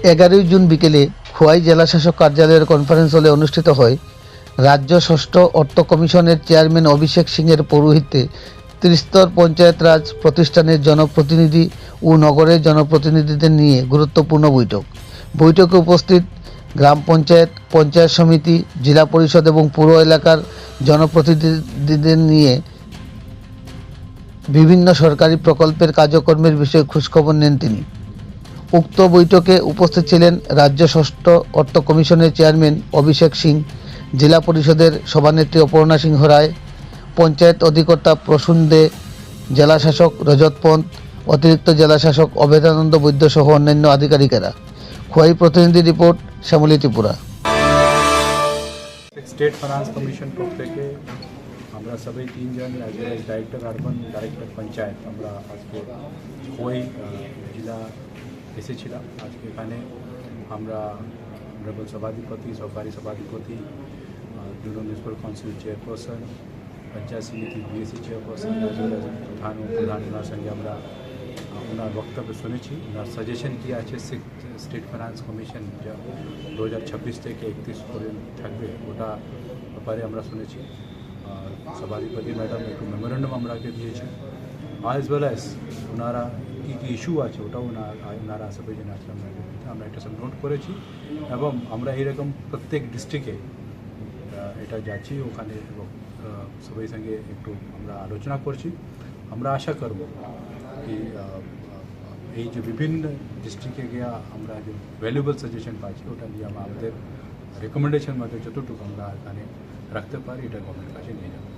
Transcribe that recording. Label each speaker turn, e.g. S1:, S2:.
S1: 11 June বিকেলে খোয়াই জেলাশাসক কার্যালয়ের কনফারেন্স হলে অনুষ্ঠিত হয় রাজ্য ষষ্ঠ অর্থ কমিশনের চেয়ারম্যান অভিষেক সিংয়ের পৌরোহিত্যে ত্রিস্তর পঞ্চায়েত রাজ প্রতিষ্ঠানের জনপ্রতিনিধি ও নগরের জনপ্রতিনিধিদের নিয়ে গুরুত্বপূর্ণ বৈঠক। বৈঠকে উপস্থিত গ্রাম পঞ্চায়েত, পঞ্চায়েত সমিতি, জেলা পরিষদ এবং পুর এলাকার জনপ্রতিনিধিদের নিয়ে বিভিন্ন সরকারি প্রকল্পের কার্যক্রমের বিষয়ে খোঁজখবর নেন তিনি। উক্ত বৈঠকে উপস্থিত ছিলেন রাজ্য ষষ্ঠ অর্থ কমিশনের চেয়ারম্যান অভিষেক সিং, জেলা পরিষদের সভানেত্রী অপর্ণা সিংহ রায়, পঞ্চায়েত অধিকর্তা প্রসূন দে, জেলাশাসক রজত পন্ত, অতিরিক্ত জেলাশাসক অভেদানন্দ বৈদ্য সহ অন্যান্য আধিকারিকেরা। খোয়াই প্রতিনিধি report, Shyamali Tripura.
S2: State finance commission पक्ष থেকে আমরা সবাই তিনজন as well as director urban, director panchayat আমরা আজকে খোয়াই জেলা এসেছিলাম। আজকে এখানে আমরা অনারেবল সভাধিপতি, সহকারী সভাধিপতি, junior municipal council chairperson, panchayat সমিতি BSC chairperson, as well as প্রধান ওনার সঙ্গে আমরা ওনার বক্তব্য শুনেছি। ওনার সাজেশন কি আছে স্টেট ফাইন্যান্স কমিশন যা 2026 থেকে 31 পর্যন্ত থাকবে ওটা ব্যাপারে আমরা শুনেছি। আর সভাধিপতি ম্যাডাম একটু মেমোরেন্ডাম আমরাকে দিয়েছে, অ্যাজ ওয়েল অ্যাজ ওনারা কী কী ইস্যু আছে ওটাও ওনারা সবাই জন্য আছে আমরা একটা সব নোট করেছি। এবং আমরা এইরকম প্রত্যেক ডিস্ট্রিক্টে এটা যাচ্ছি, ওখানে সবাই সঙ্গে একটু আমরা আলোচনা করছি। আমরা আশা করব কি এই যে বিভিন্ন ডিস্ট্রিক্টে গিয়া আমরা যে ভ্যালুয়েবল সাজেশন পাচ্ছি ওটা নিয়ে আমাদের রেকমেন্ডেশন মধ্যে যতটুকু আমরা এখানে রাখতে পারি এটা গভর্নমেন্ট কাছে নিয়ে যাবো।